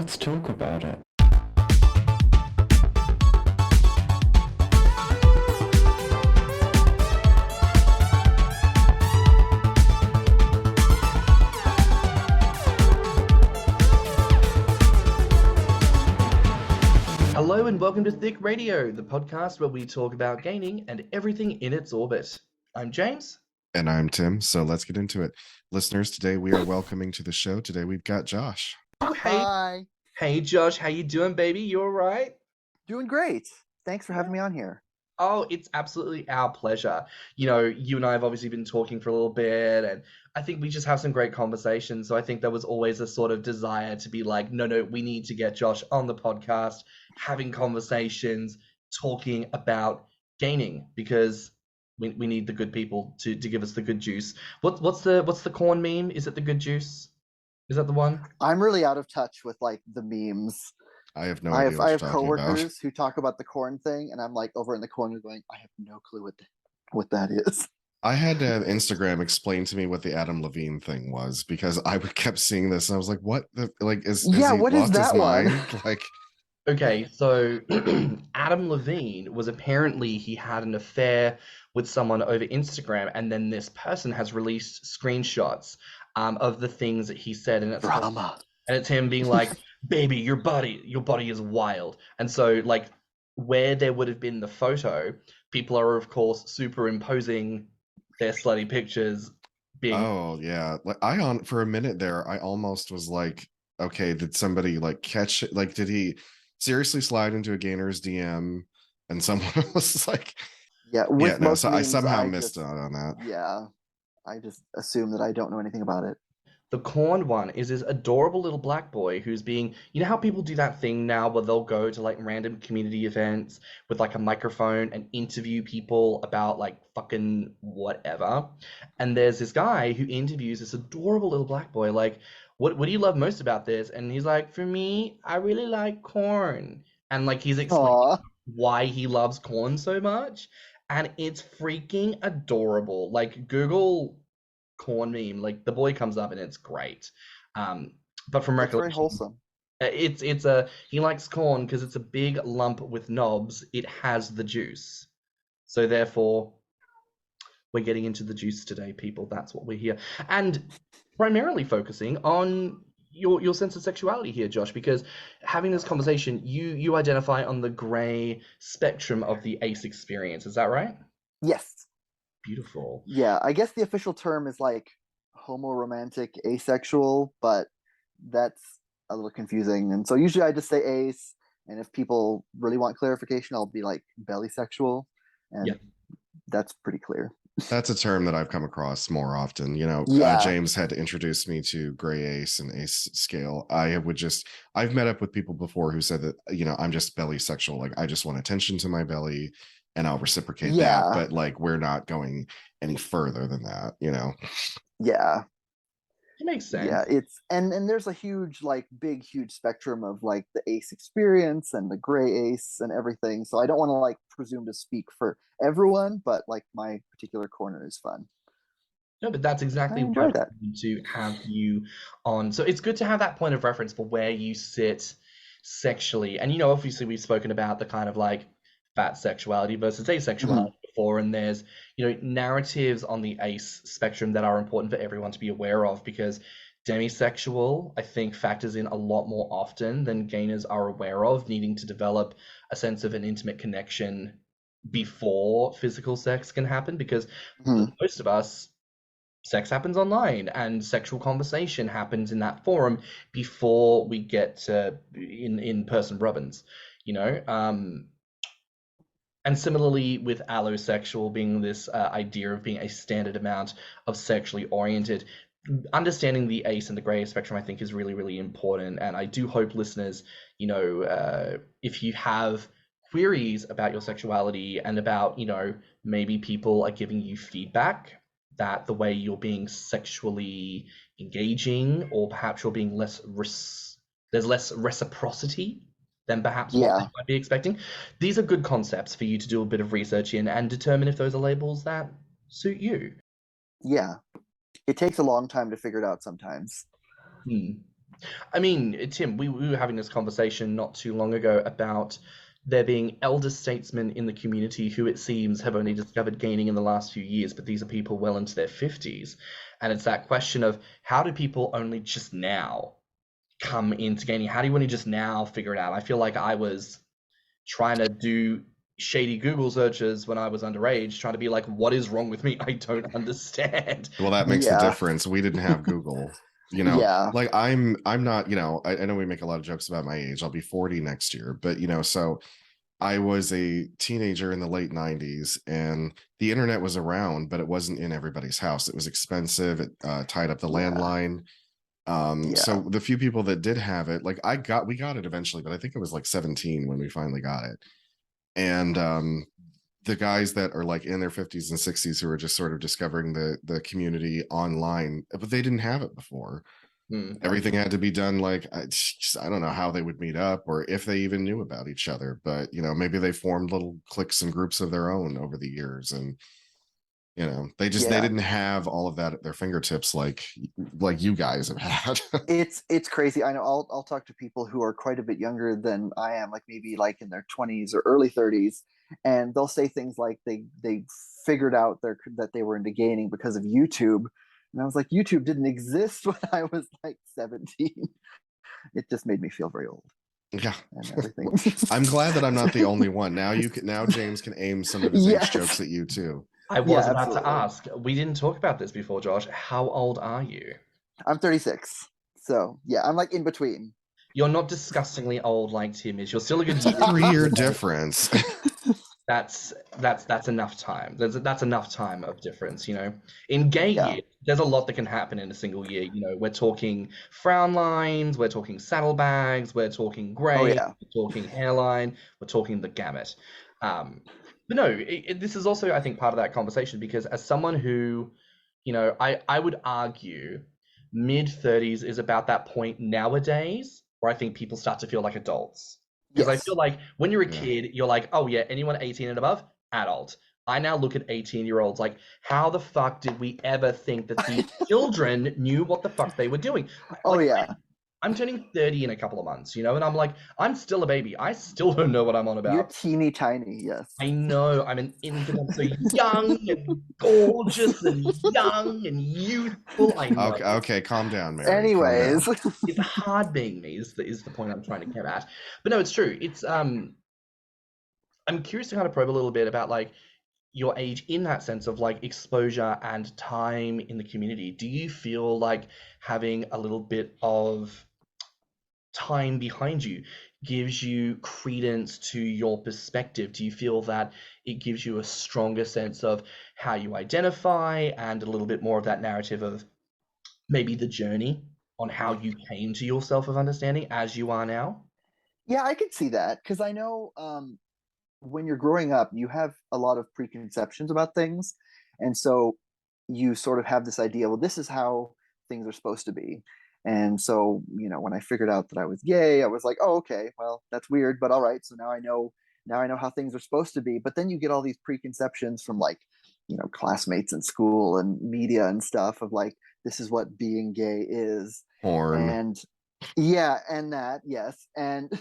Let's talk about it. Hello and welcome to Thicc Radio, the podcast where we talk about gaining and everything in its orbit. I'm James. And I'm Tim, so let's get into it. Listeners, today we are welcoming to the show. Today we've got Josh. Oh, hey. Hi. Hey, Josh. How you doing, baby? You all right? Doing great. Thanks for having me on here. Oh, it's absolutely our pleasure. You know, you and I have obviously been talking for a little bit, and I think we just have some great conversations. So I think there was always a sort of desire to be like, no, we need to get Josh on the podcast, having conversations, talking about gaining, because we need the good people to give us the good juice. What's the corn meme? Is it the good juice? Is that the one? I'm really out of touch with like the memes. I have no idea what I you're have talking coworkers about. who talk about the corn thing, and I'm like over in the corner going, I have no clue what that is. I had Instagram explain to me what the Adam Levine thing was because I kept seeing this and I was like, "What? Is he what is lost that his one?" mind?" Like, Okay, so Adam Levine was apparently he had an affair with someone over Instagram, and then this person has released screenshots of the things that he said, and Drama. it's him being like, "Baby, your body is wild," and so like where there would have been the photo, people are of course superimposing their slutty pictures. Being oh yeah, like for a minute there, I almost was like, okay, did somebody like catch it? Like, did he seriously slide into a gainer's DM and someone was like, Yeah, so I somehow missed out on that. Yeah, I just assume that I don't know anything about it. The corn one is this adorable little black boy who's being, you know how people do that thing now where they'll go to like random community events with like a microphone and interview people about like fucking whatever. And there's this guy who interviews this adorable little black boy, like, what do you love most about this? And he's like, for me, I really like corn. And like he's explaining Aw. why he loves corn so much. And it's freaking adorable. Like Google corn meme, like the boy comes up and it's great. But from That's very recollection, wholesome. he likes corn because it's a big lump with knobs. It has the juice. So therefore, we're getting into the juice today, people. That's what we're here. And primarily focusing on your sense of sexuality here, Josh, because having this conversation, you identify on the gray spectrum of the ace experience. Is that right? Yes. Beautiful. Yeah, I guess the official term is like homoromantic asexual, but that's a little confusing. And so usually I just say ace, and if people really want clarification, I'll be like belly-sexual, and that's pretty clear. That's a term that I've come across more often. You know, James had to introduce me to gray ace and ace scale. I've met up with people before who said that, you know, I'm just belly sexual. Like, I just want attention to my belly and I'll reciprocate that. But like, we're not going any further than that, you know? Yeah. It makes sense. Yeah, it's and there's a huge spectrum of like the ace experience and the gray ace and everything. So I don't want to like presume to speak for everyone, but like my particular corner is fun. No, but that's exactly why I need to have you on. So it's good to have that point of reference for where you sit sexually. And you know, obviously we've spoken about the kind of like fat sexuality versus asexuality before, and there's, you know, narratives on the ace spectrum that are important for everyone to be aware of, because demisexual, I think, factors in a lot more often than gainers are aware of, needing to develop a sense of an intimate connection before physical sex can happen, because most of us, sex happens online and sexual conversation happens in that forum before we get to in-person rubbins, you know? And similarly with allosexual being this idea of being a standard amount of sexually oriented, understanding the ace and the gray spectrum, I think, is really, really important. And I do hope listeners, you know, if you have queries about your sexuality and about, you know, maybe people are giving you feedback that the way you're being sexually engaging, or perhaps you're being there's less reciprocity than perhaps what they might be expecting. These are good concepts for you to do a bit of research in and determine if those are labels that suit you. Yeah. It takes a long time to figure it out sometimes. I mean, Tim, we were having this conversation not too long ago about there being elder statesmen in the community who it seems have only discovered gaining in the last few years, but these are people well into their 50s. And it's that question of how do people only just now come into gaining? How do you only just now figure it out? I feel like I was trying to do shady Google searches when I was underage, trying to be like, what is wrong with me? I don't understand. Well, that makes the difference. We didn't have Google. Like I'm not, I know we make a lot of jokes about my age. I'll be 40 next year, but so I was a teenager in the late 90s and the internet was around, but it wasn't in everybody's house. It was expensive. It tied up the landline. So the few people that did have it, like we got it eventually, but I think it was like 17 when we finally got it. And the guys that are like in their 50s and 60s who are just sort of discovering the community online, but they didn't have it before. Everything had to be done like I don't know how they would meet up or if they even knew about each other, but maybe they formed little cliques and groups of their own over the years, and they didn't have all of that at their fingertips like you guys have had. It's crazy. I know I'll talk to people who are quite a bit younger than I am, like maybe like in their 20s or early 30s, and they'll say things like they figured out that they were into gaming because of YouTube. And I was like, YouTube didn't exist when I was like 17. It just made me feel very old. Yeah, and everything. I'm glad that I'm not the only one. Now James can aim some of his age jokes at you too. I was about to ask. We didn't talk about this before, Josh. How old are you? I'm 36. So yeah, I'm like in between. You're not disgustingly old like Tim is. You're still a good year. 3-year difference. That's enough time. That's enough time of difference, In gay years, there's a lot that can happen in a single year. We're talking frown lines, we're talking saddlebags, we're talking grey, we're talking hairline, we're talking the gamut. But no, this is also, I think, part of that conversation because as someone who, I would argue mid-30s is about that point nowadays where I think people start to feel like adults. Because I feel like when you're a kid, you're like, oh yeah, anyone 18 and above, adult. I now look at 18-year-olds like, how the fuck did we ever think that these children knew what the fuck they were doing? I'm turning 30 in a couple of months, and I'm like, I'm still a baby. I still don't know what I'm on about. You're teeny tiny, yes. I know. I'm an infant. I'm so young and gorgeous and young and youthful. I know. Okay, calm down, Mary. Anyways. It's hard being me is the point I'm trying to get at. But no, it's true. It's I'm curious to kind of probe a little bit about like your age in that sense of like exposure and time in the community. Do you feel like having a little bit of time behind you gives you credence to your perspective? Do you feel that it gives you a stronger sense of how you identify and a little bit more of that narrative of maybe the journey on how you came to yourself of understanding as you are now? Yeah, I could see that because I know when you're growing up, you have a lot of preconceptions about things. And so you sort of have this idea, well, this is how things are supposed to be. And so, when I figured out that I was gay, I was like, oh, okay, well, that's weird, but all right. So now I know how things are supposed to be. But then you get all these preconceptions from like, classmates in school and media and stuff of like, this is what being gay is. Porn. And and that, yes. And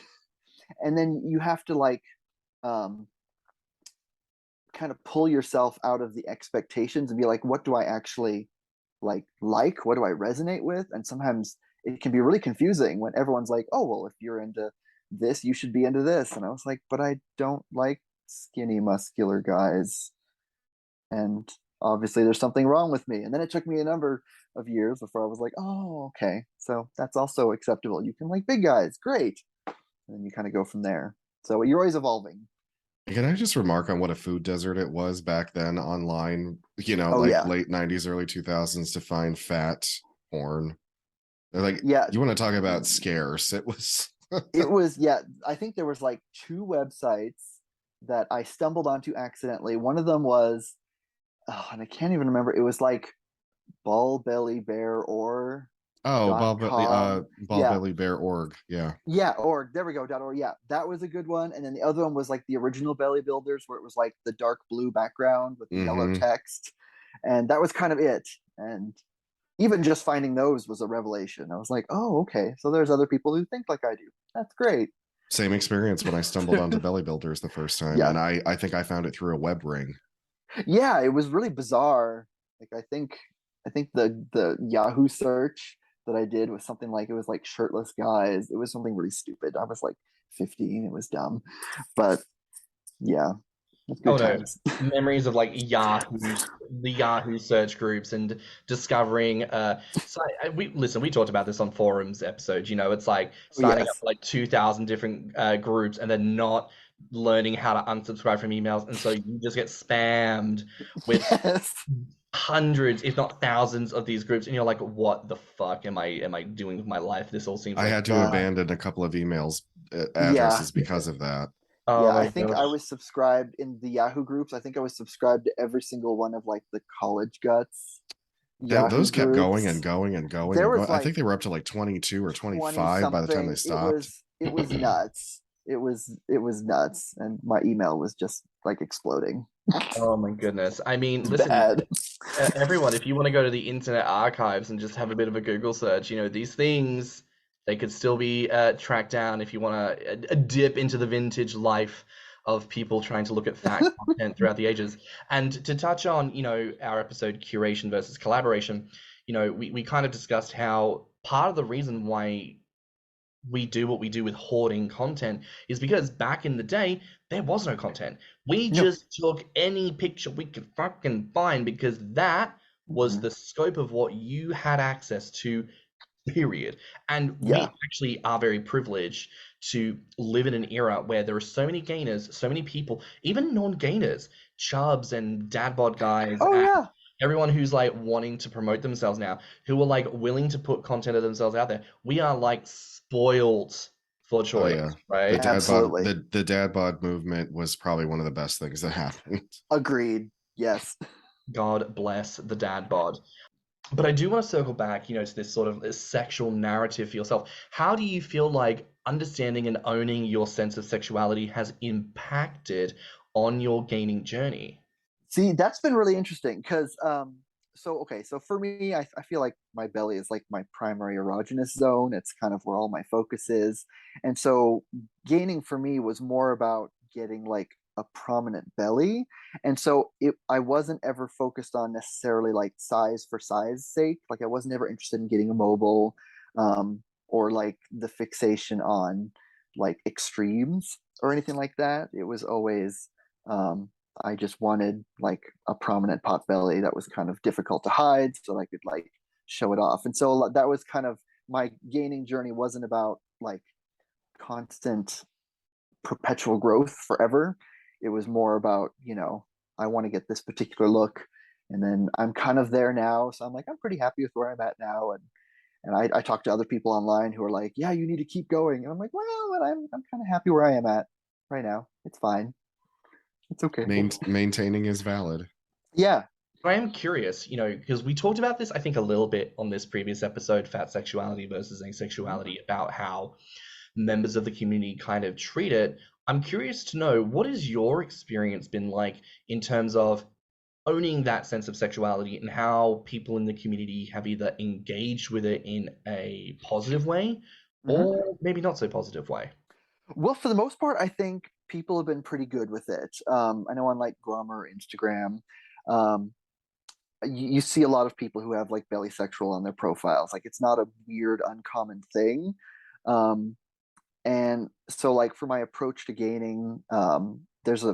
then you have to like kind of pull yourself out of the expectations and be like, what do I actually like what do I resonate with? And sometimes it can be really confusing when everyone's like, oh, well, if you're into this, you should be into this. And I was like, but I don't like skinny, muscular guys. And obviously there's something wrong with me. And then it took me a number of years before I was like, oh, okay, so that's also acceptable. You can like big guys, great. And then you kind of go from there. So you're always evolving. Can I just remark on what a food desert it was back then online, late 90s, early 2000s to find fat porn? They're like, you want to talk about scarce? It was, I think there was like 2 websites that I stumbled onto accidentally. One of them was, and I can't even remember. It was like Ball Belly Bear or Belly Bear org. Org, there we go, .org. That was a good one. And then the other one was like the original Belly Builders, where it was like the dark blue background with the yellow text, and that was kind of it. And even just finding those was a revelation. I was like, oh, okay, so there's other people who think like I do. That's great. Same experience when I stumbled onto Belly Builders the first time, Yeah. and I think I found it through a web ring. Yeah, it was really bizarre. Like I think the Yahoo search that I did was something like, it was like shirtless guys. It was something really stupid. I was like 15. It was dumb, but yeah, it's good times. Memories of like the Yahoo search groups and discovering. So we talked about this on forums episodes. You know, it's like Oh, signing up yes. for like 2,000 different groups and then not learning how to unsubscribe from emails, and so you just get spammed with Yes. hundreds, if not thousands, of these groups, and you're like, "What the fuck am I doing with my life? This all seems I like." had to abandon a couple of emails Yeah. addresses because of that. Oh Yeah, my I think I gosh. was subscribed in the Yahoo groups. I think I was subscribed to every single one of like the College Guts Yahoo Those kept going and groups. going and going There and was going. I like think they were up to like 22 or 20 25 by the time they something. stopped. It was nuts. It was nuts, and my email was just like exploding. Oh my goodness. I mean, It's listen, bad. everyone, if you want to go to the Internet Archives and just have a bit of a Google search, you know, these things, they could still be tracked down if you want to dip into the vintage life of people trying to look at fact content throughout the ages. And to touch on, you know, our episode curation versus collaboration, you know, we kind of discussed how part of the reason why we do what we do with hoarding content is because back in the day there was no content. We No. just took any picture we could fucking find because that was the scope of what you had access to, period. And we Yeah. actually are very privileged to live in an era where there are so many gainers, so many people, even non-gainers, chubs and dad bod guys, Oh and yeah. everyone who's like wanting to promote themselves now, who are like willing to put content of themselves out there. We are like spoiled for Oh choice, yeah, right? Absolutely. the dad bod movement was probably one of the best things that happened. Agreed. Yes. God bless the dad bod. But I do want to circle back, you know, to this sort of this sexual narrative for yourself. How do you feel like understanding and owning your sense of sexuality has impacted on your gaining journey? See, that's been really interesting because so okay, so for me, I feel like my belly is like my primary erogenous zone. It's kind of where all my focus is. And so gaining for me was more about getting like a prominent belly. And so I wasn't ever focused on necessarily like size for size sake. Like I wasn't ever interested in getting a mobile, or like the fixation on like extremes or anything like that. It was always I just wanted like a prominent pot belly that was kind of difficult to hide so I could like show it off. And so that was kind of my gaining journey. Wasn't about like constant perpetual growth forever. It was more about, you know, I want to get this particular look, and then I'm kind of there now. So I'm like, I'm pretty happy with where I'm at now. And I talk to other people online who are like, yeah, you need to keep going. And I'm like, well, but I'm kind of happy where I am at right now. It's fine. It's okay. Maintaining is valid. Yeah. I am curious, you know, because we talked about this, I think, a little bit on this previous episode, fat sexuality versus asexuality, about how members of the community kind of treat it. I'm curious to know, what has your experience been like in terms of owning that sense of sexuality and how people in the community have either engaged with it in a positive way or maybe not so positive way? Well, for the most part, I think people have been pretty good with it. I know on like Grommr, Instagram, um, you see a lot of people who have like belly sexual on their profiles. Like it's not a weird, uncommon thing. Um, and so, like for my approach to gaining, there's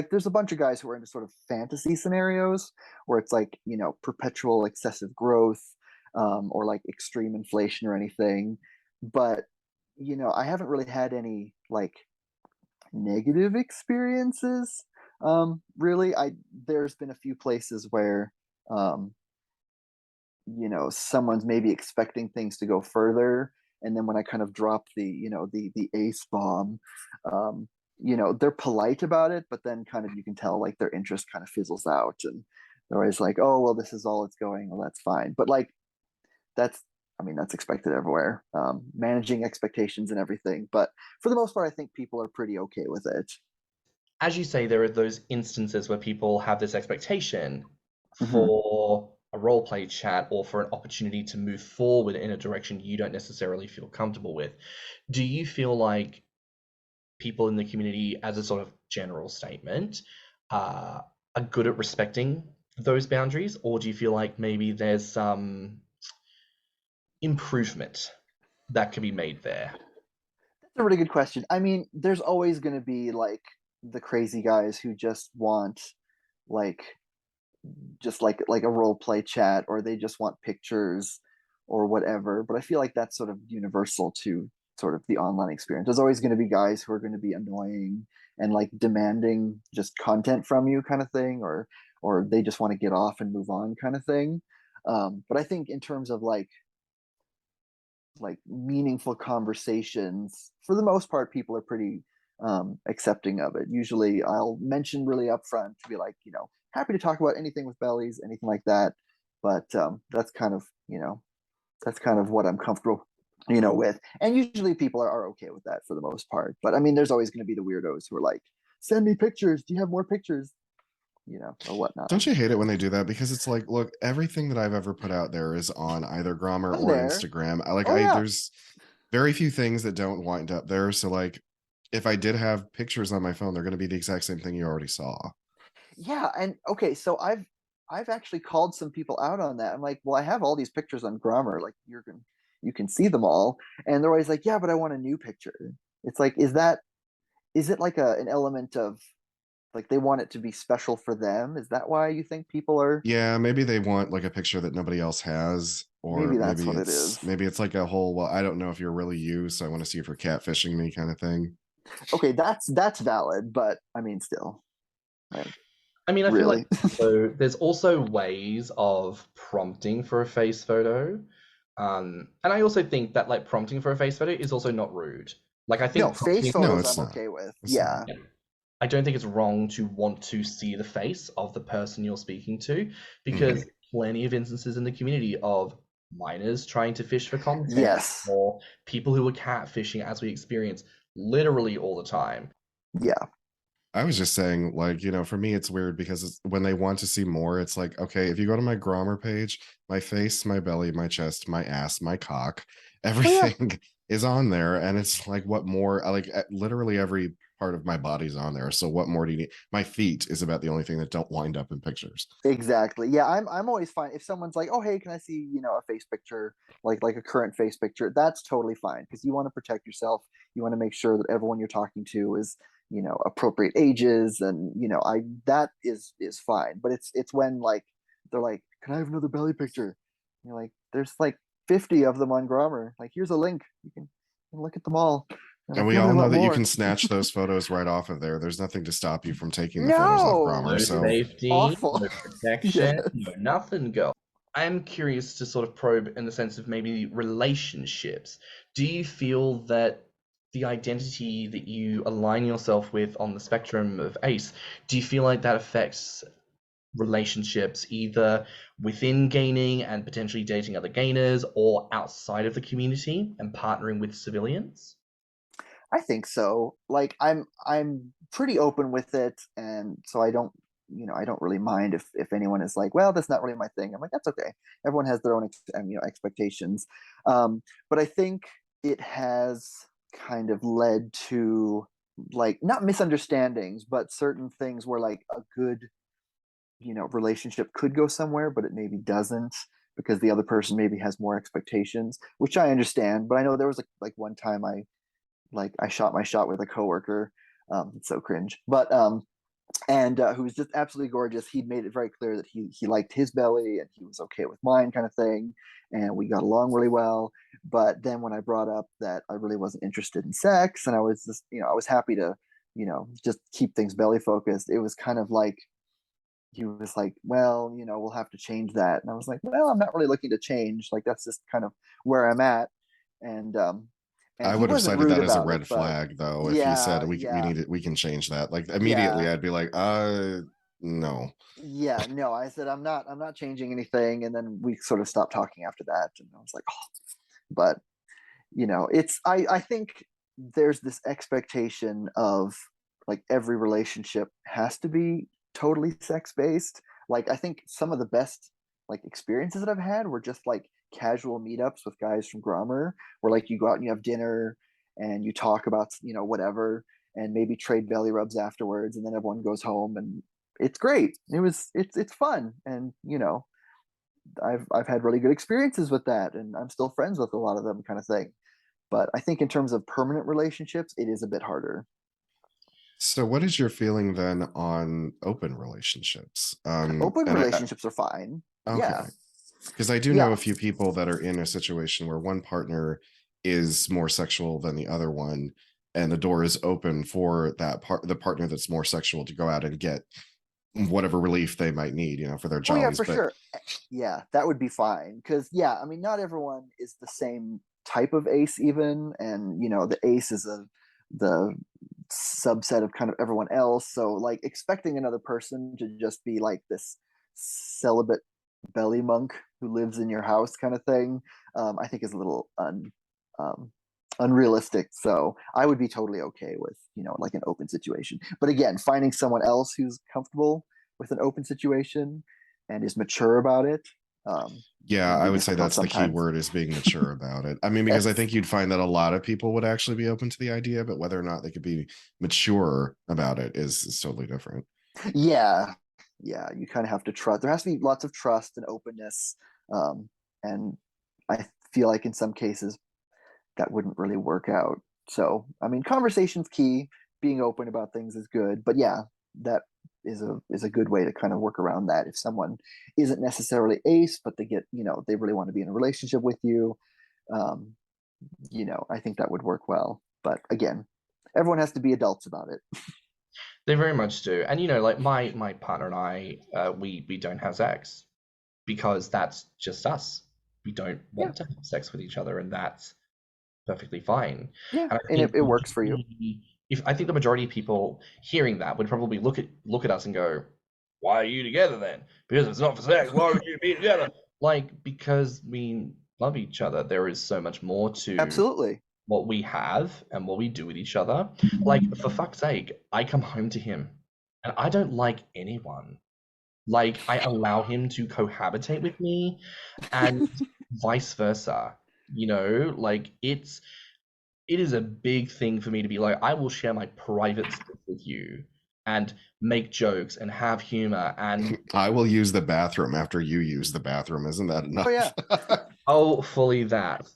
there's a bunch of guys who are into sort of fantasy scenarios where it's like, you know, perpetual excessive growth, or like extreme inflation or anything. But you know, I haven't really had any like negative experiences. Really, I there's been a few places where, um, you know, someone's maybe expecting things to go further, and then when I kind of drop the, you know, the ace bomb, um, you know, they're polite about it, but then kind of you can tell like their interest kind of fizzles out, and they're always like, oh well, this is all it's going, well that's fine. But like that's, I mean, that's expected everywhere. Managing expectations and everything, but for the most part, I think people are pretty okay with it. As you say, there are those instances where people have this expectation Mm-hmm. for a role play chat or for an opportunity to move forward in a direction you don't necessarily feel comfortable with. Do you feel like people in the community, as a sort of general statement, are good at respecting those boundaries, or do you feel like maybe there's some improvement that can be made there? That's a really good question. I mean, there's always going to be like the crazy guys who just want like like a role play chat, or they just want pictures or whatever. But I feel like that's sort of universal to sort of the online experience. There's always going to be guys who are going to be annoying and like demanding just content from you kind of thing, or they just want to get off and move on kind of thing. But I think in terms of like meaningful conversations, for the most part, people are pretty accepting of it. Usually I'll mention really upfront to be like, happy to talk about anything with bellies, anything like that. But that's kind of, that's kind of what I'm comfortable, with. And usually people are okay with that for the most part. But I mean, there's always going to be the weirdos who are like, send me pictures. Do you have more pictures? Or whatnot. Don't you hate it when they do that? Because it's like, look, everything that I've ever put out there is on either Grommr or Instagram. There's very few things that don't wind up there. So like, if I did have pictures on my phone, they're going to be the exact same thing you already saw. Yeah, and okay, so I've actually called some people out on that. I'm like, well, I have all these pictures on Grommr, like you can see them all, and they're always like, yeah, but I want a new picture. It's like, is it like an element of like they want it to be special for them? Is that why you think people are? Yeah, maybe they want like a picture that nobody else has, or maybe that's what it is. Maybe it's like a whole, well, I don't know if you're really you, so I want to see if you're catfishing me kind of thing. Okay, that's valid, but I mean, still. Like, I mean, I feel like so there's also ways of prompting for a face photo. And I also think that like prompting for a face photo is also not rude. Like I think face photos I'm okay with. Yeah. I don't think it's wrong to want to see the face of the person you're speaking to, because plenty of instances in the community of minors trying to fish for content, yes, or people who are catfishing, as we experience literally all the time. Yeah. I was just saying, like, for me, it's weird because when they want to see more, it's like, okay, if you go to my Grommr page, my face, my belly, my chest, my ass, my cock, everything is on there. And it's like, what more? Like, literally every part of my body's on there. So what more do you need? My feet is about the only thing that don't wind up in pictures. Exactly. Yeah, I'm always fine if someone's like, oh, hey, can I see, a face picture, like a current face picture? That's totally fine, because you want to protect yourself. You want to make sure that everyone you're talking to is appropriate ages, and that is fine. But it's when like they're like, can I have another belly picture? And you're like, there's like 50 of them on Grommr. Like, here's a link, you can look at them all. And we all know that you can snatch those photos right off of there. There's nothing to stop you from taking the photos off Grommr. No safety, awful. No protection, no nothing, girl. I'm curious to sort of probe in the sense of maybe relationships. Do you feel that the identity that you align yourself with on the spectrum of ACE, do you feel like that affects relationships either within gaining and potentially dating other gainers, or outside of the community and partnering with civilians? I think so. Like, I'm pretty open with it, and so I don't really mind if anyone is like, well, that's not really my thing. I'm like, that's okay. Everyone has their own expectations. But I think it has kind of led to like not misunderstandings, but certain things where like a good relationship could go somewhere, but it maybe doesn't, because the other person maybe has more expectations, which I understand. But I know there was like one time I shot my shot with a coworker. It's so cringe, but and who was just absolutely gorgeous. He'd made it very clear that he liked his belly and he was okay with mine, kind of thing, and we got along really well. But then when I brought up that I really wasn't interested in sex, and I was just I was happy to just keep things belly focused, it was kind of like he was like, well, we'll have to change that. And I was like, well, I'm not really looking to change. Like, that's just kind of where I'm at. And I would have cited that as a red flag, though, if you said we can change that. Like, immediately I'd be like, no. Yeah, no, I said I'm not changing anything. And then we sort of stopped talking after that. And I was like, oh, but it's I think there's this expectation of like every relationship has to be totally sex based. Like, I think some of the best like experiences that I've had were just like casual meetups with guys from Grommr, where like you go out and you have dinner and you talk about, you know, whatever, and maybe trade belly rubs afterwards, and then everyone goes home, and it's great. It's fun, and you know, I've had really good experiences with that, and I'm still friends with a lot of them, kind of thing. But I think in terms of permanent relationships, it is a bit harder. So what is your feeling then on open relationships? Open relationships are fine. Okay. Yeah. Because I do know a few people that are in a situation where one partner is more sexual than the other one, and the door is open for the partner that's more sexual to go out and get whatever relief they might need, you know, for their jollies. Oh yeah, for sure. Yeah, that would be fine. Because yeah, I mean, not everyone is the same type of ace even, and you know, the ace is the subset of kind of everyone else. So like expecting another person to just be like this celibate belly monk who lives in your house kind of thing, I think is a little unrealistic. So I would be totally okay with, you know, like an open situation. But again, finding someone else who's comfortable with an open situation and is mature about it. Yeah, I would say that's the key word, is being mature about it. I mean, because I think you'd find that a lot of people would actually be open to the idea, but whether or not they could be mature about it is totally different. Yeah. Yeah. You kind of have to trust. There has to be lots of trust and openness. And I feel like in some cases that wouldn't really work out. So, I mean, conversation's key. Being open about things is good. But yeah, that is a good way to kind of work around that. If someone isn't necessarily ace, but they get, you know, they really want to be in a relationship with you, you know, I think that would work well. But again, everyone has to be adults about it. They very much do. And you know, like my partner and I, we don't have sex because that's just us. We don't want to have sex with each other, and that's perfectly fine. Yeah, And it works for you. If I think the majority of people hearing that would probably look at us and go, "Why are you together then? Because it's not for sex. Why would you be together?" Like, because we love each other. There is so much more to absolutely what we have and what we do with each other. Like, for fuck's sake, I come home to him and I don't like anyone. Like, I allow him to cohabitate with me and vice versa. You know, like it is a big thing for me to be like, I will share my private stuff with you and make jokes and have humor, and I will use the bathroom after you use the bathroom. Isn't that enough? Oh yeah. Oh, fully that.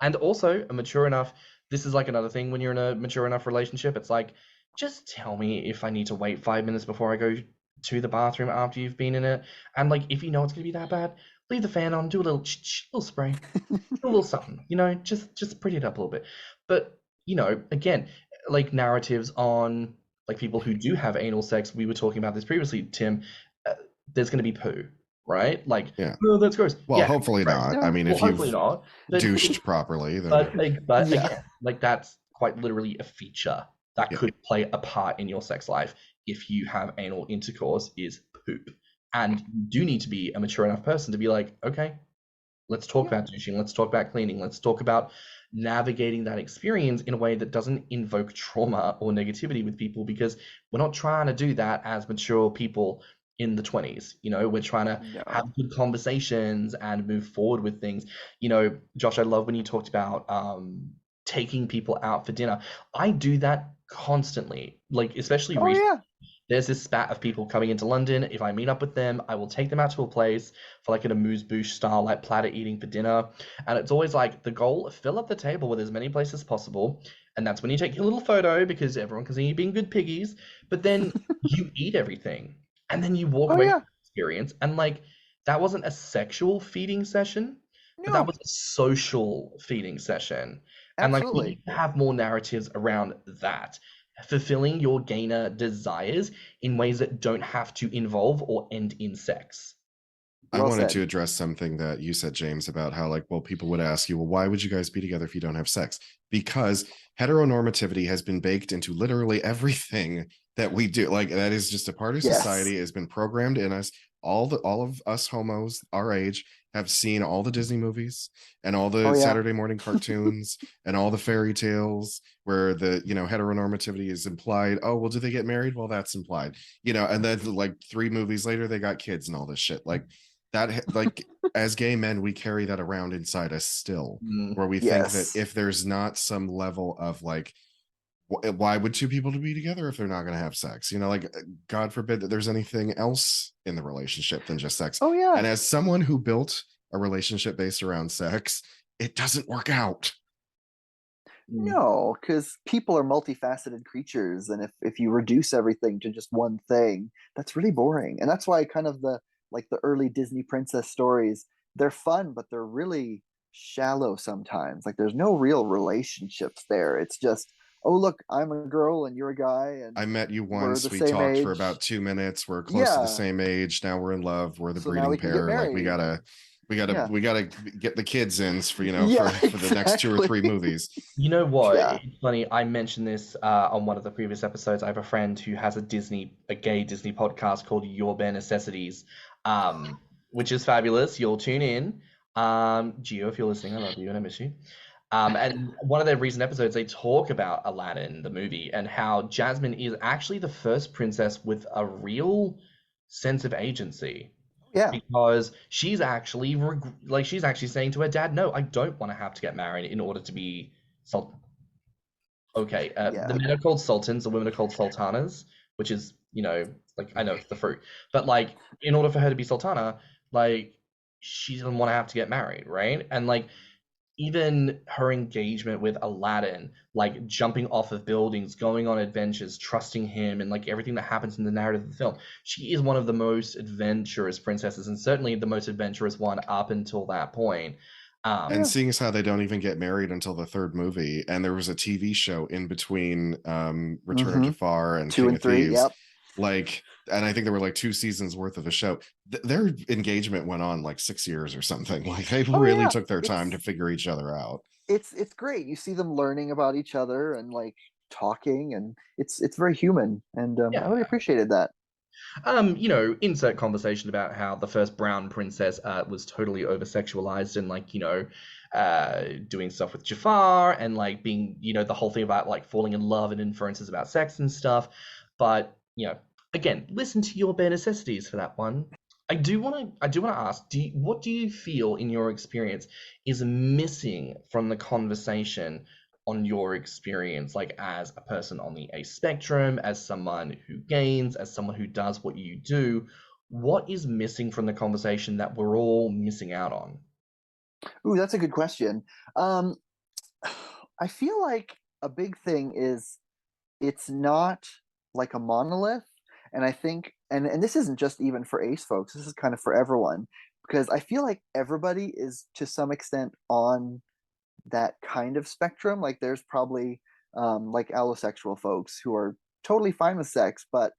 And also a mature enough, this is like another thing when you're in a mature enough relationship, it's like, just tell me if I need to wait 5 minutes before I go to the bathroom after you've been in it. And like, if you know it's gonna be that bad, leave the fan on, do a little little spray, do a little something, you know, just pretty it up a little bit. But, you know, again, like narratives on like people who do have anal sex, we were talking about this previously, Tim, there's gonna be poo. Right? Like, yeah. Oh, that's gross. Well, yeah, hopefully not. I mean, if hopefully you've not, douched properly, then but again, like that's quite literally a feature that could play a part in your sex life if you have anal intercourse is poop. And you do need to be a mature enough person to be like, okay, let's talk about douching, let's talk about cleaning, let's talk about navigating that experience in a way that doesn't invoke trauma or negativity with people, because we're not trying to do that as mature people in the 20s. You know, we're trying to have good conversations and move forward with things. You know, Josh, I love when you talked about taking people out for dinner. I do that constantly, like especially recently. There's this spat of people coming into London. If I meet up with them, I will take them out to a place for like an amuse-bouche style, like platter eating for dinner. And it's always like the goal, fill up the table with as many places as possible. And that's when you take your little photo because everyone can see you being good piggies. But then you eat everything and then you walk away from the experience. And like, that wasn't a sexual feeding session, but that was a social feeding session. And like, we need to have more narratives around that. Fulfilling your gainer desires in ways that don't have to involve or end in sex. I wanted to address something that you said, James, about how like, well, people would ask you, well, why would you guys be together if you don't have sex? Because heteronormativity has been baked into literally everything that we do. Like, that is just a part of society. It has been programmed in us. All of us homos our age have seen all the Disney movies and all the Saturday morning cartoons and all the fairy tales where the, you know, heteronormativity is implied. Oh, well, do they get married? Well, that's implied, you know, and then like 3 movies later, they got kids and all this shit. Like, that like as gay men, we carry that around inside us still, where we think that if there's not some level of like, why would two people to be together if they're not going to have sex? You know, like, God forbid that there's anything else in the relationship than just sex. Oh yeah. And as someone who built a relationship based around sex, it doesn't work out. No, because people are multifaceted creatures, and if you reduce everything to just one thing, that's really boring. And that's why kind of the early Disney princess stories, they're fun, but they're really shallow sometimes. Like there's no real relationships there. It's just, oh look, I'm a girl and you're a guy, and I met you we're once. the We same talked age. for about 2 minutes. We're close to the Yeah. same age. Now we're in love. We're the So now breeding we can get pair. Like we married. gotta get the kids in for for the next 2 or 3 movies. You know what? Yeah. It's funny. I mentioned this on one of the previous episodes. I have a friend who has a gay Disney podcast called Your Bare Necessities, which is fabulous. You'll tune in. Gio, if you're listening, I love you and I miss you. And one of their recent episodes, they talk about Aladdin, the movie, and how Jasmine is actually the first princess with a real sense of agency. Yeah. Because she's actually she's actually saying to her dad, "No, I don't want to have to get married in order to be sultan." Okay, the men are called sultans, the women are called sultanas, which is, like, I know it's the fruit, but like in order for her to be sultana, like she doesn't want to have to get married, right? And like even her engagement with Aladdin, like jumping off of buildings, going on adventures, trusting him, and like everything that happens in the narrative of the film, she is one of the most adventurous princesses, and certainly the most adventurous one up until that point. And seeing as how they don't even get married until the 3rd movie, and there was a TV show in between Return of Jafar and 2 King and of 3, Thieves, yep. Like, and I think there were like 2 seasons worth of a show. Their engagement went on like 6 years or something. Like they really took their time to figure each other out. It's great. You see them learning about each other and like talking, and it's very human, and I really appreciated that. Insert conversation about how the first brown princess was totally over-sexualized and like, doing stuff with Jafar and like being, the whole thing about like falling in love and inferences about sex and stuff. But, again, listen to Your Bare Necessities for that one. I do want to ask, what do you feel in your experience is missing from the conversation on your experience, like as a person on the ace spectrum, as someone who gains, as someone who does what you do? What is missing from the conversation that we're all missing out on? Ooh, that's a good question. I feel like a big thing is it's not like a monolith. And I think, and this isn't just even for ace folks, this is kind of for everyone, because I feel like everybody is to some extent on that kind of spectrum. Like there's probably like allosexual folks who are totally fine with sex, but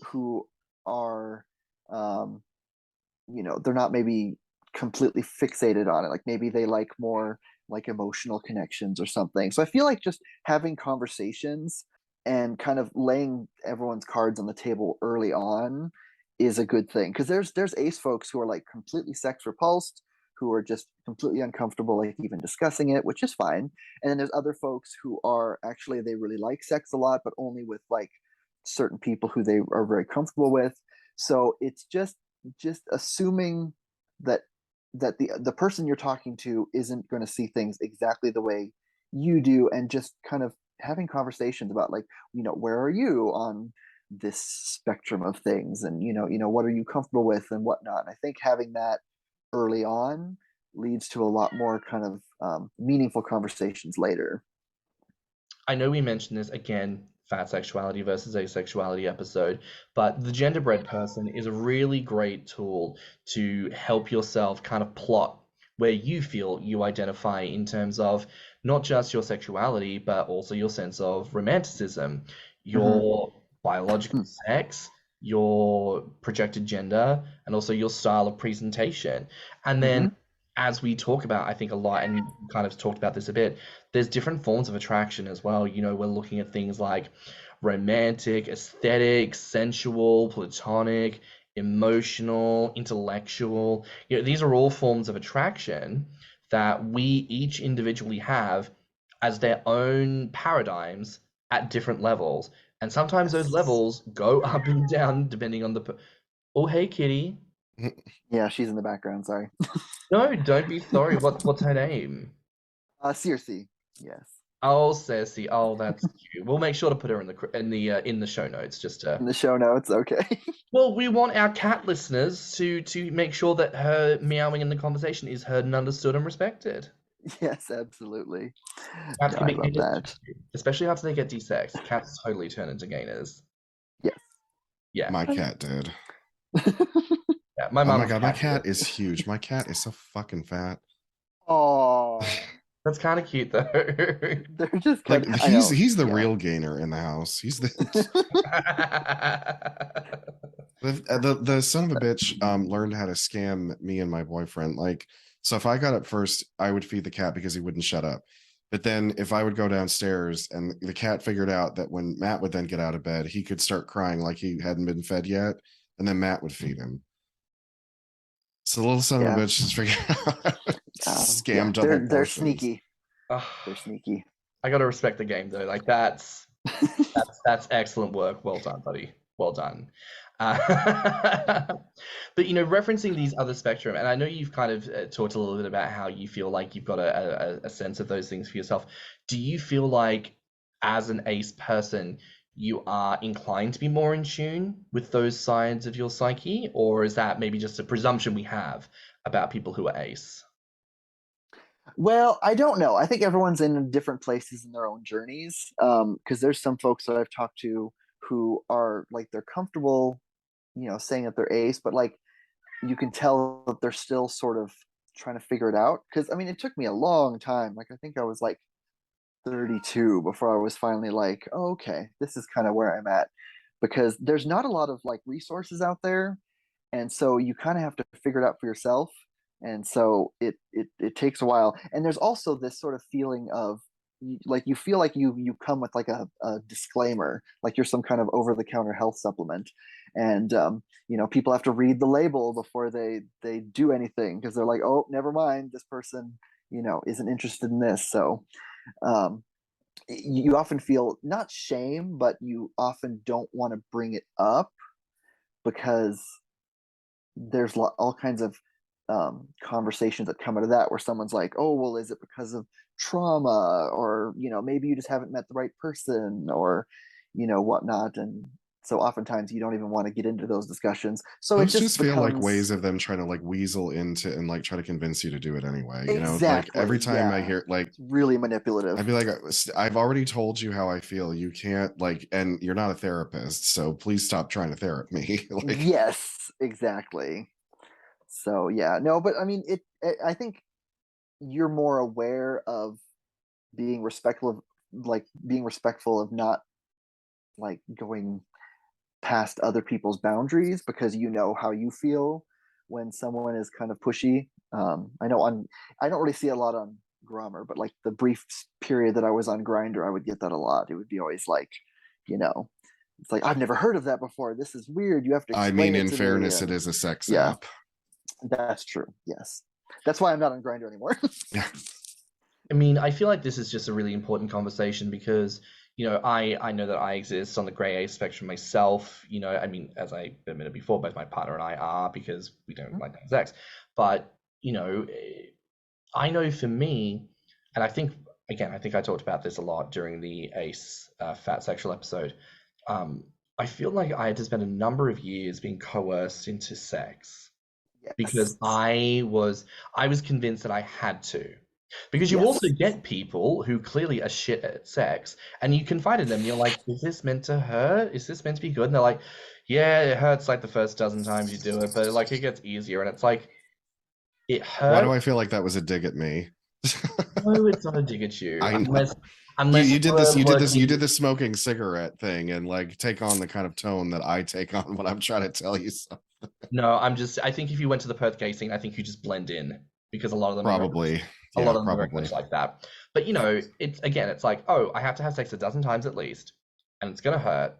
who are, they're not maybe completely fixated on it. Like maybe they like more like emotional connections or something. So I feel like just having conversations and kind of laying everyone's cards on the table early on is a good thing, because there's ace folks who are like completely sex repulsed, who are just completely uncomfortable like even discussing it, which is fine. And then there's other folks who are actually, they really like sex a lot, but only with like certain people who they are very comfortable with. So it's just assuming that the person you're talking to isn't going to see things exactly the way you do, and just kind of having conversations about like, where are you on this spectrum of things, and what are you comfortable with and whatnot. And I think having that early on leads to a lot more kind of meaningful conversations later. I know we mentioned this again, fat sexuality versus asexuality episode, but the genderbread person is a really great tool to help yourself kind of plot where you feel you identify in terms of not just your sexuality, but also your sense of romanticism, your biological sex, your projected gender, and also your style of presentation. And then as we talk about, I think a lot, and you kind of talked about this a bit, there's different forms of attraction as well. We're looking at things like romantic, aesthetic, sensual, platonic, emotional, intellectual. These are all forms of attraction that we each individually have as their own paradigms at different levels. And sometimes those levels go up and down depending on oh, hey, kitty. Yeah, she's in the background. Sorry. No, don't be sorry. What's her name? Cersei. Yes. Oh, Cersei. Oh, that's cute. We'll make sure to put her in the show notes. Just In the show notes. Okay. well, we want our cat listeners to make sure that her meowing in the conversation is heard and understood and respected. Yes, absolutely. Cats No, can I be love gainers that. too, especially after they get desexed. Cats totally turn into gainers. Yes. Yeah, My cat did. yeah. My Oh my mum's god, my cat cat did. is huge. My cat is so fucking fat. Oh, That's kind of cute though. they're just Like kind of, I know. he's the Yeah. real gainer in the house. He's the son of a bitch learned how to scam me and my boyfriend. Like, so if I got up first, I would feed the cat because he wouldn't shut up. But then if I would go downstairs and the cat figured out that when Matt would then get out of bed, he could start crying like he hadn't been fed yet, and then Matt would feed him. So the little son of a bitch just figured out scam double they're portions. sneaky. They're sneaky. I gotta respect the game though. Like that's excellent work. Well done, buddy. Well done. But referencing these other spectrum, and I know you've kind of talked a little bit about how you feel like you've got a sense of those things for yourself. Do you feel like, as an ace person, you are inclined to be more in tune with those sides of your psyche, or is that maybe just a presumption we have about people who are ace? Well, I don't know. I think everyone's in different places in their own journeys. Because there's some folks that I've talked to who are like they're comfortable, saying that they're ace, but like you can tell that they're still sort of trying to figure it out. Because I mean, it took me a long time. Like I think I was like 32 before I was finally like, oh, okay, this is kind of where I'm at. Because there's not a lot of like resources out there, and so you kind of have to figure it out for yourself, and so it takes a while. And there's also this sort of feeling of like you feel like you come with like a disclaimer, like you're some kind of over the counter health supplement, and people have to read the label before they do anything because they're like, oh, never mind, this person isn't interested in this. So um, you often feel not shame, but you often don't want to bring it up because there's all kinds of conversations that come out of that where someone's like, oh, well, is it because of trauma, or maybe you just haven't met the right person, or whatnot. And so oftentimes you don't even want to get into those discussions, so it Those just feel like becomes ways of them trying to like weasel into and like try to convince you to do it anyway. Like exactly, every time I hear like it's really manipulative. I'd be like, I've already told you how I feel. You can't like, and you're not a therapist, so please stop trying to therapy me. Like, yes, exactly. So yeah, no, but I mean, I think you're more aware of being respectful of not like going past other people's boundaries because you know how you feel when someone is kind of pushy. I know I don't really see a lot on Grommr, but like the brief period that I was on Grinder, I would get that a lot. It would be always like, it's like, I've never heard of that before. This is weird. You have to explain I mean, it in to fairness, me. it is a sex Yeah, app. that's true. Yes, that's why I'm not on Grinder anymore. Yeah. I mean, I feel like this is just a really important conversation because, I know that I exist on the grey A spectrum myself. I mean, as I admitted before, both my partner and I are because we don't like to have sex. But, I know for me, and I think I talked about this a lot during the Ace fat sexual episode. I feel like I had to spend a number of years being coerced into sex because Yes. I was convinced that I had to. Because you Yes. also get people who clearly are shit at sex, and you confide in them. You're like, "Is this meant to hurt? Is this meant to be good?" And they're like, "Yeah, it hurts like the first dozen times you do it, but like it gets easier." And it's like, it Why do hurts. I feel like that was a dig at me? No, it's not a dig at you, I know. unless you did this. You did this. You lurking- did the smoking cigarette thing, and like take on the kind of tone that I take on when I'm trying to tell you something. No, I think if you went to the Perth gay scene, I think you just blend in because a lot of them Probably. a lot of them are very probably. much like that. But it's like, oh, I have to have sex a dozen times at least, and it's gonna hurt.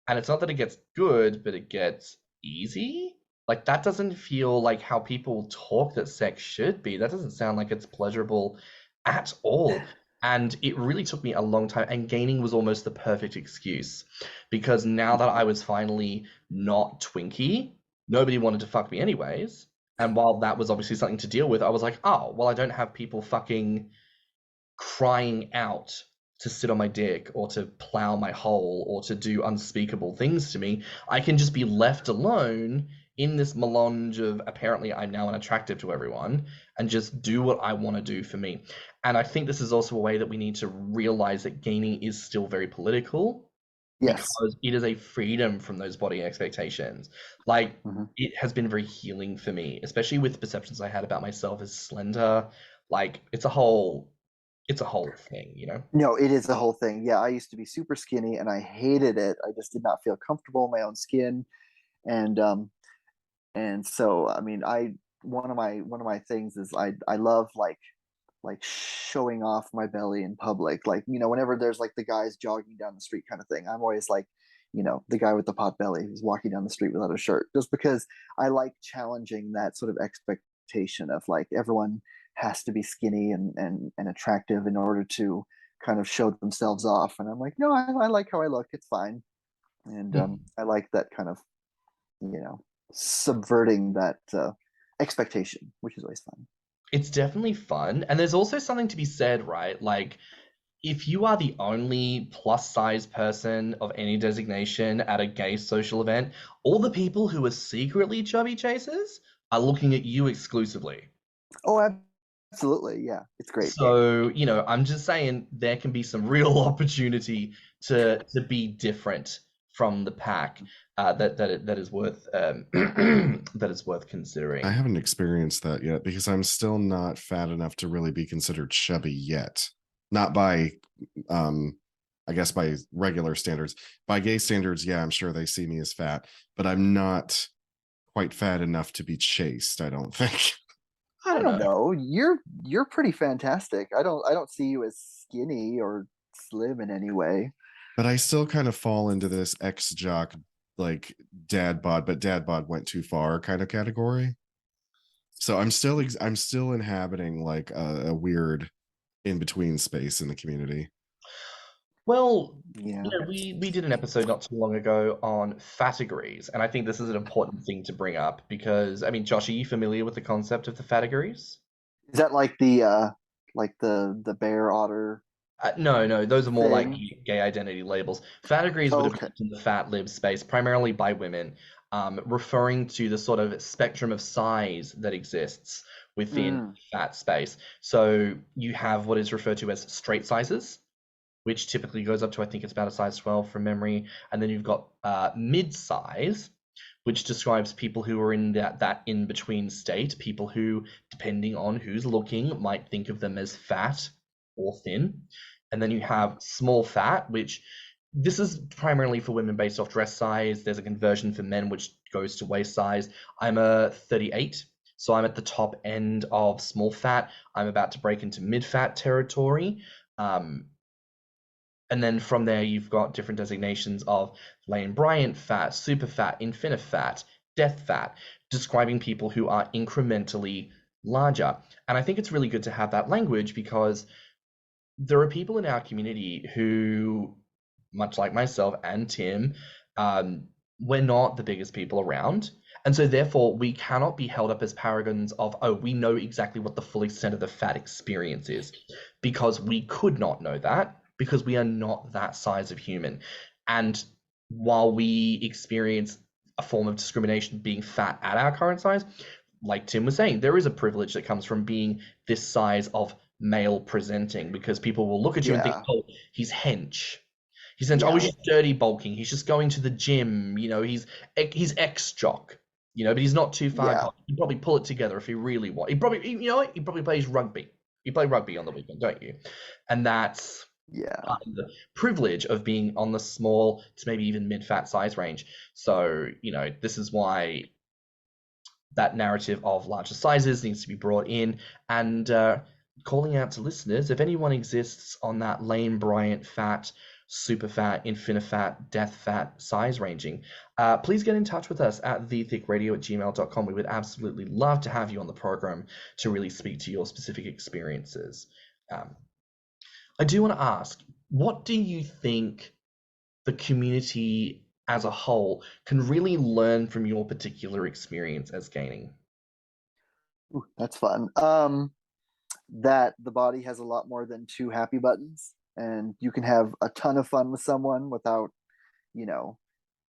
And it's not that it gets good, but it gets easy. Like that doesn't feel like how people talk that sex should be. That doesn't sound like it's pleasurable at all. And it really took me a long time. And gaining was almost the perfect excuse because now that I was finally not Twinkie, nobody wanted to fuck me anyways. And while that was obviously something to deal with, I was like, oh, well, I don't have people fucking crying out to sit on my dick or to plow my hole or to do unspeakable things to me. I can just be left alone in this melange of apparently I'm now unattractive to everyone and just do what I want to do for me. And I think this is also a way that we need to realize that gaming is still very political. Yes. Because it is a freedom from those body expectations. Like, it has been very healing for me, especially with perceptions I had about myself as slender. Like, it's a whole thing, you know? No, it is a whole thing. Yeah, I used to be super skinny and I hated it. I just did not feel comfortable in my own skin. And so I mean, one of my things is I love like showing off my belly in public. Like, whenever there's like the guys jogging down the street kind of thing, I'm always like, the guy with the pot belly who's walking down the street without a shirt, just because I like challenging that sort of expectation of like everyone has to be skinny and attractive in order to kind of show themselves off. And I'm like, no, I like how I look. It's fine. And I like that kind of, subverting that expectation, which is always fun. It's definitely fun. And there's also something to be said, right? Like, if you are the only plus size person of any designation at a gay social event, all the people who are secretly chubby chasers are looking at you exclusively. Oh, absolutely. Yeah, it's great. So, I'm just saying there can be some real opportunity to be different from the pack that is worth that is worth considering. I haven't experienced that yet because I'm still not fat enough to really be considered chubby yet. Not by I guess by regular standards. By gay standards, yeah, I'm sure they see me as fat, but I'm not quite fat enough to be chased, I don't think. I don't know. You're pretty fantastic. I don't see you as skinny or slim in any way. But I still kind of fall into this ex-jock, like dad bod, but dad bod went too far kind of category. So I'm still inhabiting like a weird in between space in the community. Well, Yeah. we did an episode not too long ago on categories, and I think this is an important thing to bring up because, I mean, Josh, are you familiar with the concept of the categories? Is that like the bear otter? No, those are more like Thing? gay identity labels. Categories would have been in the fat lib space, primarily by women, referring to the sort of spectrum of size that exists within fat space. So you have what is referred to as straight sizes, which typically goes up to, I think it's about a size 12 from memory. And then you've got mid-size, which describes people who are in that in-between state, people who, depending on who's looking, might think of them as fat or thin. And then you have small fat, which this is primarily for women based off dress size. There's a conversion for men, which goes to waist size. I'm a 38, so I'm at the top end of small fat. I'm about to break into mid-fat territory. And then from there, you've got different designations of Lane Bryant fat, super fat, infinifat, death fat, describing people who are incrementally larger. And I think it's really good to have that language because there are people in our community who, much like myself and Tim, we're not the biggest people around. And so therefore we cannot be held up as paragons of, oh, we know exactly what the full extent of the fat experience is, because we could not know that because we are not that size of human. And while we experience a form of discrimination being fat at our current size, like Tim was saying, there is a privilege that comes from being this size of male presenting, because people will look at you and think, oh, he's hench. He's hench. Oh, he's just dirty bulking. He's just going to the gym. He's ex-jock. But he's not too far gone. He'd probably pull it together if he really wants. He probably plays rugby. You play rugby on the weekend, don't you? And that's the privilege of being on the small to maybe even mid-fat size range. So, this is why that narrative of larger sizes needs to be brought in, and calling out to listeners, if anyone exists on that Lane Bryant fat, super fat, infinifat, death fat size ranging, please get in touch with us at thiccradio@gmail.com. We would absolutely love to have you on the program to really speak to your specific experiences. I do want to ask, what do you think the community as a whole can really learn from your particular experience as gaining? Ooh, that's fun. That the body has a lot more than two happy buttons, and you can have a ton of fun with someone without, you know,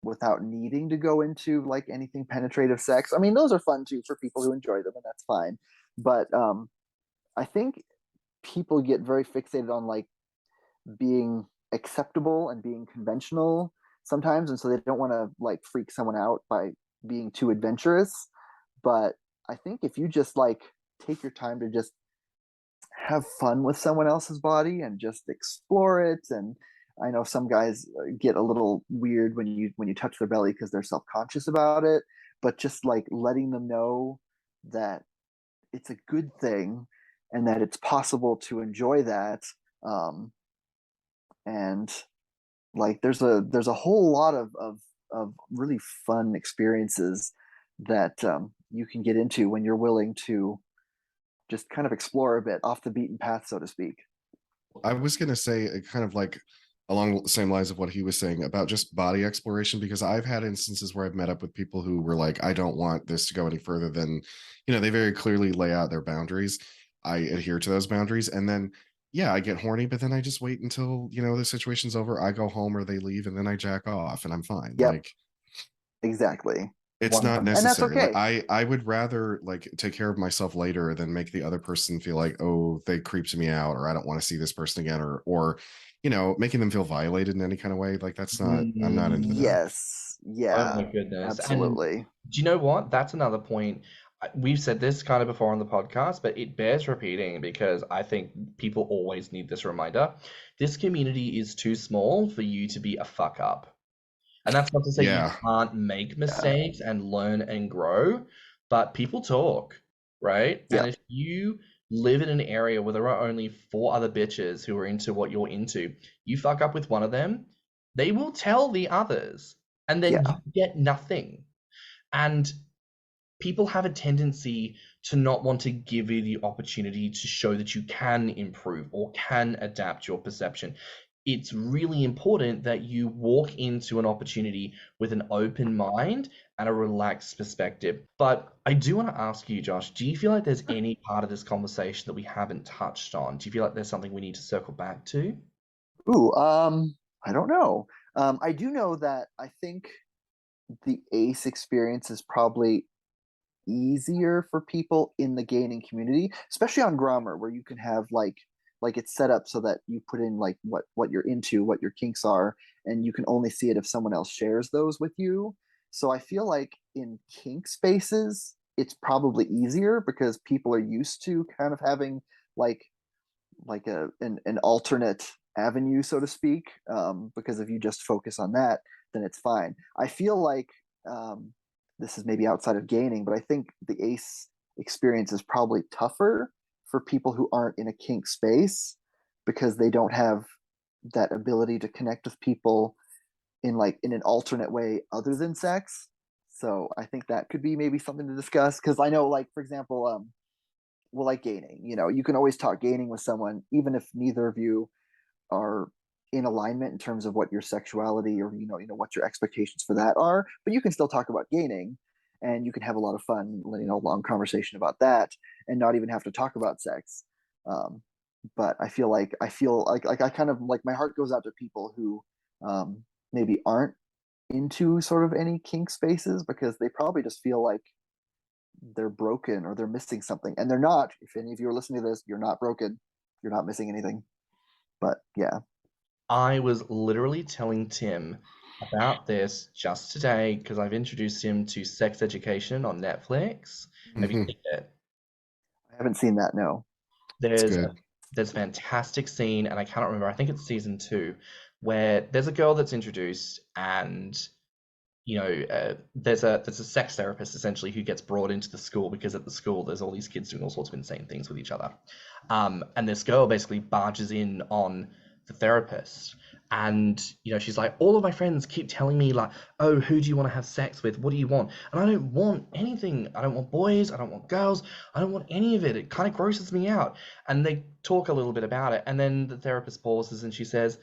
without needing to go into like anything penetrative sex. I mean, those are fun too for people who enjoy them, and that's fine. But I think people get very fixated on like being acceptable and being conventional sometimes, and so they don't want to like freak someone out by being too adventurous. But I think if you just like take your time to just have fun with someone else's body and just explore it, and I know some guys get a little weird when you touch their belly because they're self-conscious about it, but just like letting them know that it's a good thing and that it's possible to enjoy that. And like there's a whole lot of really fun experiences that you can get into when you're willing to just kind of explore a bit off the beaten path, so to speak. I was going to say kind of like along the same lines of what he was saying about just body exploration, because I've had instances where I've met up with people who were like, I don't want this to go any further than, they very clearly lay out their boundaries. I adhere to those boundaries. And then, yeah, I get horny, but then I just wait until, the situation's over. I go home or they leave and then I jack off and I'm fine. Yep. Like, exactly. it's not necessary. And that's okay. Like I would rather like take care of myself later than make the other person feel like, oh, they creeped me out, or I don't want to see this person again, or making them feel violated in any kind of way. Like that's not, I'm not into that. Yes. Yeah. Oh my goodness. Absolutely. And do you know what? That's another point. We've said this kind of before on the podcast, but it bears repeating because I think people always need this reminder. This community is too small for you to be a fuck up. And that's not to say you can't make mistakes and learn and grow, but people talk, right? Yep. And if you live in an area where there are only 4 other bitches who are into what you're into, you fuck up with one of them, they will tell the others, and then you get nothing. And people have a tendency to not want to give you the opportunity to show that you can improve or can adapt your perception. It's really important that you walk into an opportunity with an open mind and a relaxed perspective. But I do want to ask you, Josh, do you feel like there's any part of this conversation that we haven't touched on? Do you feel like there's something we need to circle back to? Ooh, I don't know. I do know that I think the ace experience is probably easier for people in the gaining community, especially on Grommr, where you can have like it's set up so that you put in like what you're into, what your kinks are, and you can only see it if someone else shares those with you. So I feel like in kink spaces, it's probably easier because people are used to kind of having like an alternate avenue, so to speak. Because if you just focus on that, then it's fine. I feel like this is maybe outside of gaining, but I think the ace experience is probably tougher for people who aren't in a kink space because they don't have that ability to connect with people in an alternate way other than sex. So I think that could be maybe something to discuss, because I know, like, for example, well, like gaining, you can always talk gaining with someone even if neither of you are in alignment in terms of what your sexuality or what your expectations for that are, but you can still talk about gaining and you can have a lot of fun, long conversation about that and not even have to talk about sex. But I feel like I kind of like my heart goes out to people who maybe aren't into sort of any kink spaces because they probably just feel like they're broken or they're missing something, and they're not. If any of you are listening to this, you're not broken, you're not missing anything. But yeah, I was literally telling Tim about this just today because I've introduced him to Sex Education on Netflix. Have you seen it? I haven't seen that. No. There's a fantastic scene, and I cannot remember. I think it's season 2, where there's a girl that's introduced, and there's a sex therapist essentially who gets brought into the school because at the school there's all these kids doing all sorts of insane things with each other, and this girl basically barges in on the therapist, and she's like, all of my friends keep telling me like, oh, who do you want to have sex with, what do you want? And I don't want anything. I don't want boys, I don't want girls, I don't want any of it. It kind of grosses me out. And they talk a little bit about it, and then the therapist pauses and she says,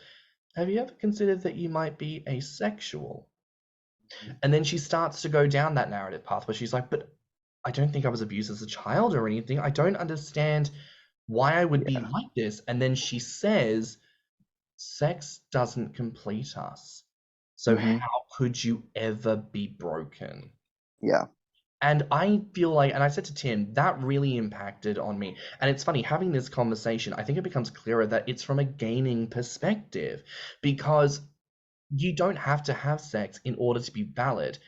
have you ever considered that you might be asexual? And then she starts to go down that narrative path where she's like, but I don't think I was abused as a child or anything. I don't understand why I would be like this. And then she says, sex doesn't complete us. So how could you ever be broken? Yeah. And I feel like, and I said to Tim, that really impacted on me. And it's funny, having this conversation, I think it becomes clearer that it's from a gaining perspective, because you don't have to have sex in order to be valid,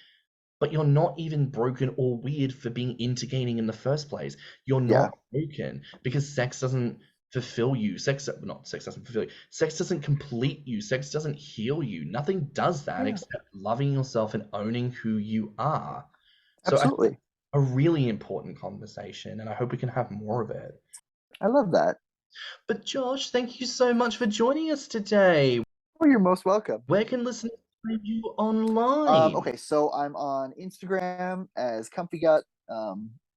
but you're not even broken or weird for being into gaining in the first place. You're not broken because sex doesn't fulfill you. Sex doesn't fulfill you. Sex doesn't complete you. Sex doesn't heal you. Nothing does that except loving yourself and owning who you are. So Absolutely. I think a really important conversation, and I hope we can have more of it. I love that. But Josh, thank you so much for joining us today. Oh, you're most welcome. Where can listeners find you online? Okay, so I'm on Instagram as comfygut,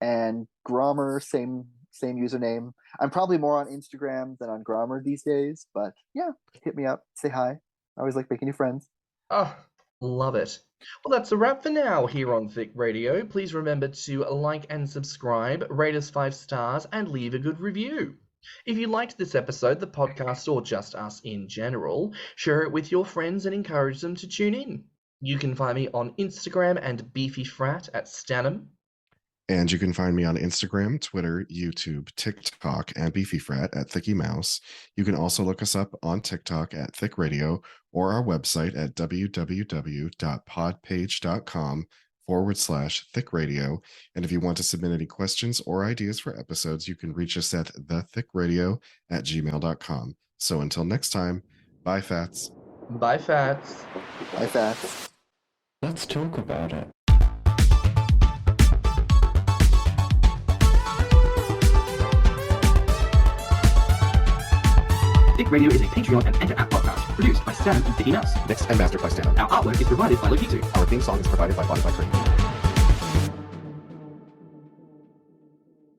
and Grommr, same username. I'm probably more on Instagram than on Grommr these days, but yeah, hit me up, say hi. I always like making new friends. Oh, love it. Well, that's a wrap for now here on Thicc Radio. Please remember to like and subscribe, rate us 5 stars, and leave a good review. If you liked this episode, the podcast, or just us in general, share it with your friends and encourage them to tune in. You can find me on Instagram and beefyfrat at stannnum. And you can find me on Instagram, Twitter, YouTube, TikTok, and beefyfrat at thiccymouse. You can also look us up on TikTok at Thicc Radio or our website at www.podpage.com/Thicc Radio. And if you want to submit any questions or ideas for episodes, you can reach us at thethiccradio@gmail.com. So until next time, bye, Fats. Bye, Fats. Bye, Fats. Let's talk about it. Thicc Radio is a Patreon and Enter app podcast produced by Stan and Thicky Mouse. Mixed and mastered by stannnum. Our artwork is provided by Lokitu. Our theme song is provided by Body by Cream.